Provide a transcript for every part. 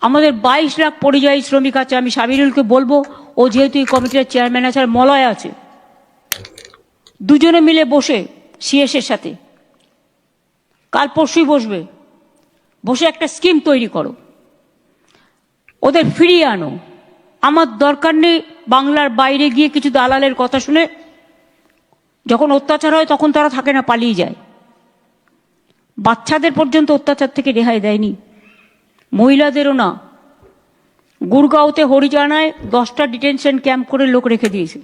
আমাদের 22 লাখ পরিযায়ী শ্রমিক আছে। আমি সামিরুলকে বলবো, ও যেহেতু এই কমিটির চেয়ারম্যান আছে আর মলয় আছে, দুজনে মিলে বসে সিএসের সাথে কাল পরশুই বসবে, বসে একটা স্কিম তৈরি করো, ওদের ফিরিয়ে আনো। আমার দরকার নেই বাংলার বাইরে গিয়ে কিছু দালালের কথা শুনে যখন অত্যাচার হয় তখন তারা থাকে না, পালিয়ে যায়। বাচ্চাদের পর্যন্ত অত্যাচার থেকে রেহাই দেয়নি, মহিলাদেরও না। গুরগাঁওতে হরিয়ানায় 10টা ডিটেনশন ক্যাম্প করে লোক রেখে দিয়েছে।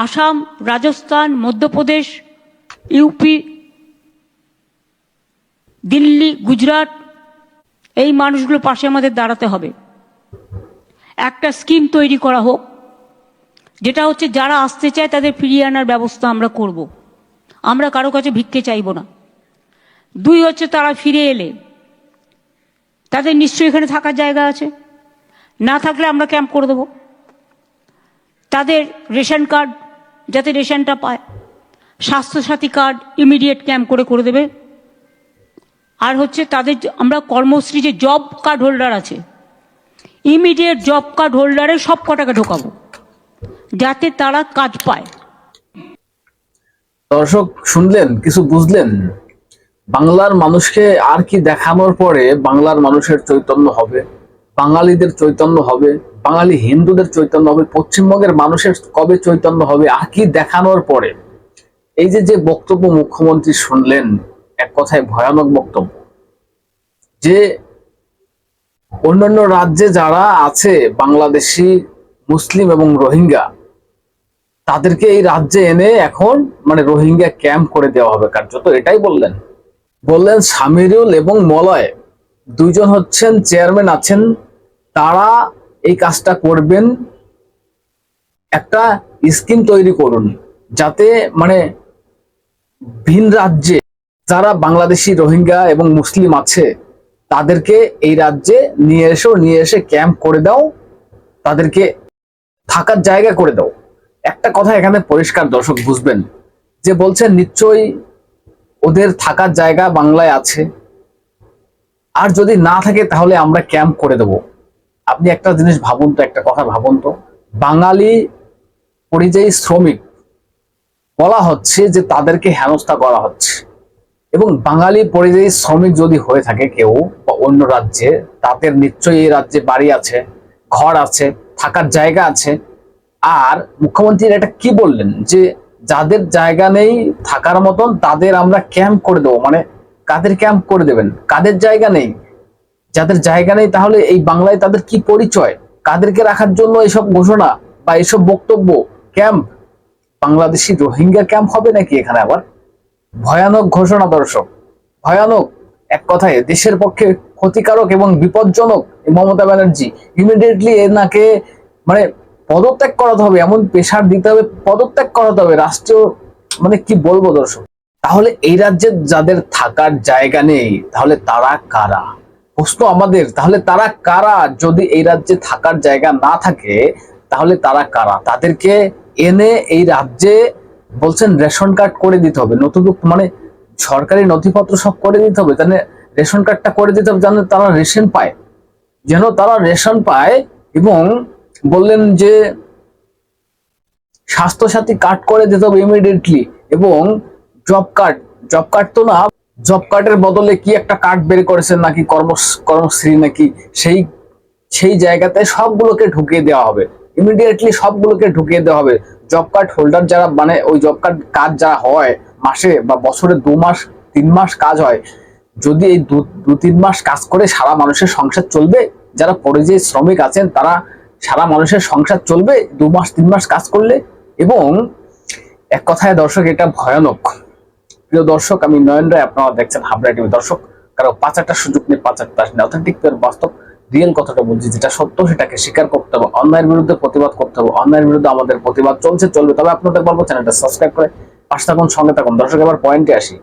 আসাম, রাজস্থান, মধ্যপ্রদেশ, ইউপি, দিল্লি, গুজরাট, এই মানুষগুলো পাশে আমাদের দাঁড়াতে হবে। একটা স্কিম তৈরি করা হোক, যেটা হচ্ছে যারা আসতে চায় তাদের ফিরিয়ে আনার ব্যবস্থা আমরা করব। আমরা কারো কাছে ভিক্ষে চাইব না। 2 হচ্ছে তারা ফিরে এলে তাদের নিশ্চয়ই এখানে থাকার জায়গা আছে, না থাকলে আমরা ক্যাম্প করে দেবো। তাদের রেশন কার্ড যাতে রেশনটা পায়, স্বাস্থ্যসাথী কার্ড ইমিডিয়েট ক্যাম্প করে দেবে। আর হচ্ছে তাদের আমরা কর্মশ্রী যে জব কার্ড হোল্ডার আছে, ইমিডিয়েট জব কার্ড হোল্ডারে সব কটাকে ঢোকাবো যাতে তারা কাজ পায়। দর্শক শুনলেন, কিছু বুঝলেন? বাংলার মানুষকে আর কি দেখানোর পরে বাংলার মানুষের চৈতন্য হবে, বাঙালিদের চৈতন্য হবে, বাঙালি হিন্দুদের চৈতন্য হবে, পশ্চিমবঙ্গের মানুষের কবে চৈতন্য হবে? আর কি দেখানোর পরে? এই যে বক্তব্য মুখ্যমন্ত্রী শুনলেন, এক কথায় ভয়ানক বক্তব্য। যে অন্যান্য রাজ্যে যারা আছে বাংলাদেশি, মুসলিম এবং রোহিঙ্গা, তাদেরকে এই রাজ্যে এনে এখন মানে রোহিঙ্গা ক্যাম্প করে দেওয়া হবে কার্যত, এটাই বললেন সামিরুল এবং মলয়, দুইজন হচ্ছেন চেয়ারম্যান আছেন, তারা এই কাজটা করবেন। একটা স্কিম তৈরি করুন যাতে মানে ভিন রাজ্যে যারা বাংলাদেশি, রোহিঙ্গা এবং মুসলিম আছে তাদেরকে এই রাজ্যে নিয়ে এসে ক্যাম্প করে দাও, তাদেরকে থাকার জায়গা করে দাও। একটা কথা এখানে পরিষ্কার দর্শক বুঝবেন, যে বলছেন নিশ্চয়ই ওদের থাকার জায়গা বাংলায় আছে, আর যদি না থাকে তাহলে আমরা ক্যাম্প করে দেব। আপনি একটা জিনিস ভাবুন তো, একটা কথা ভাবুন তো, বাঙালি পরিযায়ী শ্রমিক বলা হচ্ছে যে তাদেরকে হেনস্থা করা হচ্ছে, এবং বাঙালি পরিযায়ী শ্রমিক যদি হয়ে থাকে কেউ বা অন্য রাজ্যে, তাদের নিশ্চয়ই এই রাজ্যে বাড়ি আছে, ঘর আছে, থাকার জায়গা আছে। আর মুখ্যমন্ত্রী এটা কি বললেন, যে যাদের জায়গা নেই থাকার মতন তাদের আমরা ক্যাম্প করে দেবো। মানে কাদের ক্যাম্প করে দেবেন? কাদের জায়গা নেই? যাদের জায়গা নেই, তাহলে এই বাংলায় তাদের কি পরিচয়? কাদেরকে রাখার জন্য এসব ঘোষণা বা এসব বক্তব্য? ক্যাম্প বাংলাদেশি রোহিঙ্গা ক্যাম্প হবে নাকি এখানে আবার? ভয়ানক ঘোষণা দর্শক, ভয়ানক। এক কথায় দেশের পক্ষে ক্ষতিকারক এবং বিপজ্জনক। মমতা ব্যানার্জি ইমিডিয়েটলি এনাকে মানে পদত্যাগ করাতে হবে, এমন প্রেসার দিতে হবে, পদত্যাগ করাতে হবে রাষ্ট্রীয়, মানে কি বলবো দর্শক। তাহলে এই রাজ্যে যাদের থাকার জায়গা নেই, তাহলে তারা কারা? প্রশ্ন আমাদের, তাহলে তারা কারা? যদি এই রাজ্যে থাকার জায়গা না থাকে তাহলে তারা কারা? তাদেরকে এনে এই রাজ্যে বলছেন রেশন কার্ড করে দিতে হবে, নথিভুক্ত মানে সরকারি নথিপত্র সব করে দিতে হবে, তাহলে রেশন কার্ডটা করে দিতে হবে যেন তারা রেশন পায়, এবং বললেন যে স্বাস্থ্যসাথী কার্ড করে দিতে হবে ইমিডিয়েটলি, এবং জব কার্ড তো না, জব কার্ডের বদলে কি একটা কার্ড বের করেছেন নাকি, কর্মশ্রী নাকি, সেই জায়গাতে সবগুলোকে ঢুকিয়ে দেওয়া হবে, ইমিডিয়েটলি সবগুলোকে ঢুকিয়ে দেওয়া হবে। জব কার্ড হোল্ডার যারা, মানে ওই জব কার্ড কাজ যা হয় মাসে বা বছরে 2 মাস 3 মাস কাজ হয়, যদি এই 2-3 মাস কাজ করে সারা মানুষের সংসার চলবে? যারা পরিযায়ী শ্রমিক আছেন তারা সারা মানুষের সংসার চলবে 2 মাস 3 মাস কাজ করলে? এবং এক কথায় দর্শক এটা ভয়ানক। প্রিয় দর্শক, আমি নয়ন রায়, আপনারা দেখছেন হাবড়া টিভি। দর্শক, কারো পাচারটার সুযোগ নেই, পাচারটা আসলে অথেন্টিক বাস্তব রিয়েল কথাটা বলছি, যেটা সত্য সেটাকে স্বীকার করতে হবে, অন্যায়ের বিরুদ্ধে প্রতিবাদ করতে হবে, অন্যায়ের বিরুদ্ধে আমাদের প্রতিবাদ চলবে। তবে আপনাদের বলবো চ্যানেলটা সাবস্ক্রাইব করে পাশে থাকুন, সঙ্গে থাকুন। দর্শক, এবার পয়েন্টে আসি।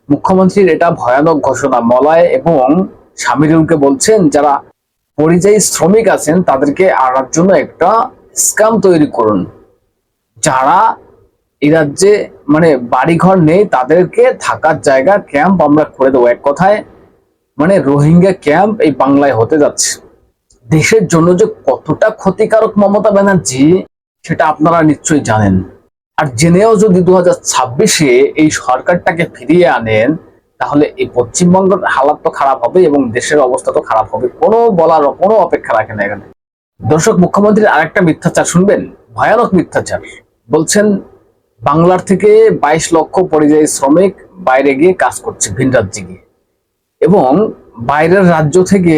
মুখ্যমন্ত্রীর এটা ভয়ানক ঘোষণা। মলয় এবং সামিরুলকে বলছেন যারা পরিযায়ী শ্রমিক আছেন তাদেরকে আনার জন্য একটা স্ক্যাম তৈরি করুন, যারা এই রাজ্যে মানে বাড়িঘর নেই তাদেরকে থাকার জায়গা ক্যাম্প আমরা করে দেবো। এক কথায় মানে রোহিঙ্গা ক্যাম্প এই বাংলায় হতে যাচ্ছে। দেশের জন্য যে কতটা ক্ষতিকারক মমতা ব্যানার্জি, সেটা আপনারা নিশ্চয়ই জানেন। আর জেনেও যদি 2026-এ এই সরকারটাকে ফিরিয়ে আনেন, তাহলে এই পশ্চিমবঙ্গের হালাত তো খারাপ হবে এবং দেশের অবস্থা তো খারাপ হবে, কোনো বলার কোনো অপেক্ষা রাখে না এখানে। দর্শক, মুখ্যমন্ত্রীর আরেকটা মিথ্যাচার শুনবেন, ভয়ানক মিথ্যাচার। বলছেন বাংলার থেকে 22 লক্ষ পরিযায়ী শ্রমিক বাইরে গিয়ে কাজ করছে, ভিন রাজ্যে গিয়ে, এবং বাইরের রাজ্য থেকে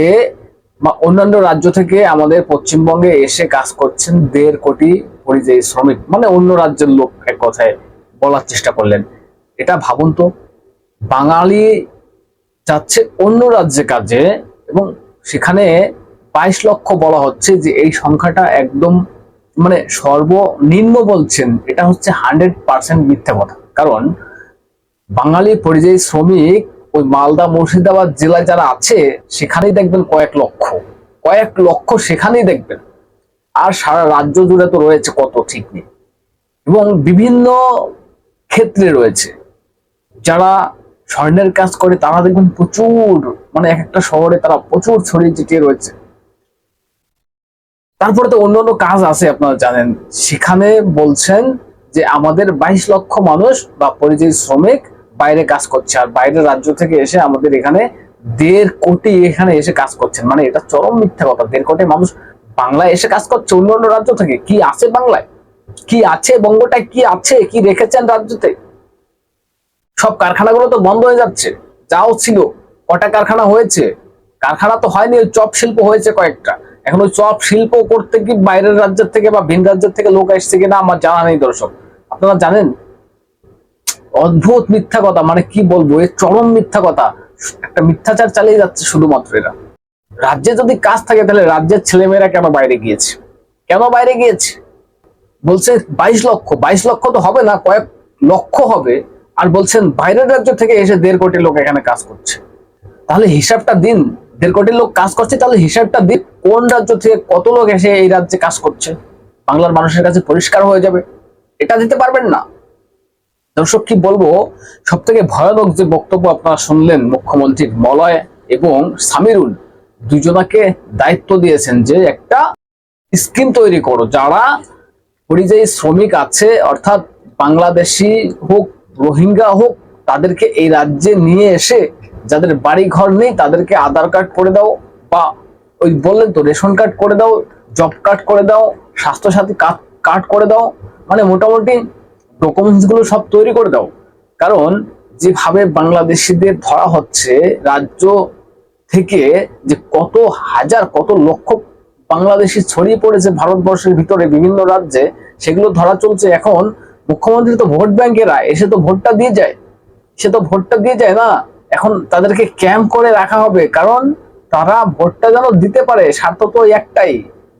বা অন্যান্য রাজ্য থেকে আমাদের পশ্চিমবঙ্গে এসে কাজ করছেন 1.5 কোটি পরিযায়ী শ্রমিক, মানে অন্য রাজ্যের লোক এক কথায় বলার চেষ্টা করলেন। এটা ভাবুন তো, বাঙালি যাচ্ছে অন্য রাজ্যে কাজে এবং সেখানে 22 লক্ষ বলা হচ্ছে, যে এই সংখ্যাটা একদম মানে সর্বনিম্ন বলছেন, এটা হচ্ছে 100% মিথ্যা কথা। কারণ বাঙালি পরিযায়ী শ্রমিক ওই মালদা মুর্শিদাবাদ জেলায় যারা আছে সেখানেই দেখবেন কয়েক লক্ষ সেখানেই দেখবেন, আর সারা রাজ্য জুড়ে তো রয়েছে কত ঠিক নেই, এবং বিভিন্ন ক্ষেত্রে রয়েছে। যারা স্বর্ণের কাজ করে তারা দেখবেন প্রচুর, মানে এক একটা শহরে তারা প্রচুর ছড়িয়ে ছিটিয়ে রয়েছে। তারপরে তো অন্যান্য কাজ আছে আপনারা জানেন, সেখানে বলছেন যে আমাদের 22 লক্ষ মানুষ বা পরিযায়ী শ্রমিক বাইরে কাজ করছে, আর বাইরের রাজ্য থেকে এসে আমাদের এখানে 1.5 কোটি এখানে এসে কাজ করছেন। মানে এটা চরম মিথ্যা কথা। 1.5 কোটি মানুষ বাংলায় এসে কাজ করছে অন্যান্য রাজ্য থেকে। কি আছে বাংলায়, কি আছে বঙ্গটায়, কি আছে, কি রেখেছেন রাজ্যতে? সব কারখানাগুলো তো বন্ধ হয়ে যাচ্ছে। যাও ছিল, কটা কারখানা হয়েছে? কারখানা তো হয়নি, ওই চপ শিল্প হয়েছে কয়েকটা। এখন ওই চপ শিল্প করতে কি বাইরের রাজ্যের থেকে বা ভিন রাজ্যের থেকে লোক আসছে কিনা আমার জানা নেই। দর্শক, আপনারা জানেন? অদ্ভুত মিথ্যা কথা, মানে কি বলবো, এর চরম মিথ্যা কথা। একটা মিথ্যাচার চালিয়ে যাচ্ছে শুধুমাত্র এরা। রাজ্যে যদি কাজ থাকে তাহলে রাজ্যের ছেলেমেয়েরা কেন বাইরে গিয়েছে? বলছে 22 লক্ষ তো হবে না, কয়েক লক্ষ হবে, আর বলছেন বাইরের রাজ্য থেকে এসে 1.5 কোটি লোক এখানে কাজ করছে। তাহলে হিসাবটা দিন, 1.5 কোটি লোক কাজ করছে, তাহলে হিসাবটা দিন কোন রাজ্য থেকে কত লোক এসে এই রাজ্যে কাজ করছে, বাংলার মানুষের কাছে পরিষ্কার হয়ে যাবে। এটা দিতে পারবেন না। দর্শক, কি বলবো, সব থেকে ভয়ানক যে বক্তব্য আপনারা শুনলেন মুখ্যমন্ত্রীর, মলয় এবং সামিরুল দুজনাকে দায়িত্ব দিয়েছেন যে একটা স্কিম তৈরি করো, যারা পরিযায়ী শ্রমিক আছে, অর্থাৎ বাংলাদেশি হোক রোহিঙ্গা হোক, তাদেরকে এই রাজ্যে নিয়ে এসে যাদের বাড়ি ঘর নেই তাদেরকে আধার কার্ড করে দাও, বা ওই বললেন তো রেশন কার্ড করে দাও, জব কার্ড করে দাও, স্বাস্থ্যসাথী কার্ড করে দাও, মানে মোটামুটি ডকুমেন্টস গুলো সব তৈরি করে দাও। কারণ যেভাবে বাংলাদেশিদের ধরা হচ্ছে রাজ্য থেকে, যে কত হাজার কত লক্ষ বাংলাদেশি ছড়িয়ে পড়েছে ভারতবর্ষের ভিতরে বিভিন্ন রাজ্যে, সেগুলো ধরা চলছে। এখন মুখ্যমন্ত্রী তো ভোট ব্যাংকেরা এসে তো ভোটটা দিয়ে যায়, না। এখন তাদেরকে ক্যাম্প করে রাখা হবে, কারণ তারা ভোটটা যেন দিতে পারে। স্বার্থ তো একটাই,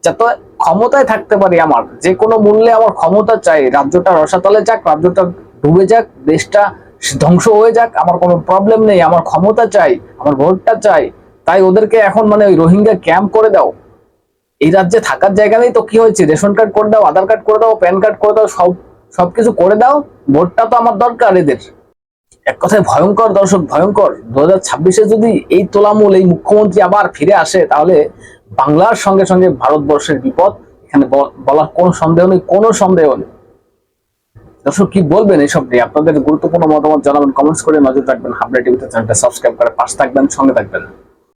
যাতে ক্ষমতায় থাকতে পারি, আমার যে কোনো মূল্যে আমার ক্ষমতা চাই। রাজ্যটা রসাতলে যাক, রাজ্যটা ডুবে যাক, দেশটা ধ্বংস হয়ে যাক, আমার কোনো প্রবলেম নেই, আমার ক্ষমতা চাই, আমার ভোটটা চাই। তাই ওদেরকে এখন মানে ওই রোহিঙ্গা ক্যাম্প করে দাও। এই রাজ্যে থাকার জায়গা নেই তো কি হয়েছে, রেশন কার্ড করে দাও, আধার কার্ড করে দাও, প্যান কার্ড করে দাও, সবকিছু করে দাও। ভোটটা তো আমার দরকার এদের। এক কথায় ভয়ঙ্কর। দর্শক, ভয়ঙ্কর। 2026-এ যদি এই তোলামূল এই মুখ্যমন্ত্রী আবার ফিরে আসে, তাহলে বাংলার সঙ্গে সঙ্গে ভারতবর্ষের বিপদ, এখানে বলার কোনো সন্দেহ নেই। দর্শক, কি বলবেন এসব নিয়ে? আপনাদের গুরুত্বপূর্ণ মতামত জানাবেন, কমেন্টস করে নজর রাখবেন। হাবড়া টিভিতে চ্যানেলটা সাবস্ক্রাইব করে পাশে থাকবেন, সঙ্গে থাকবেন।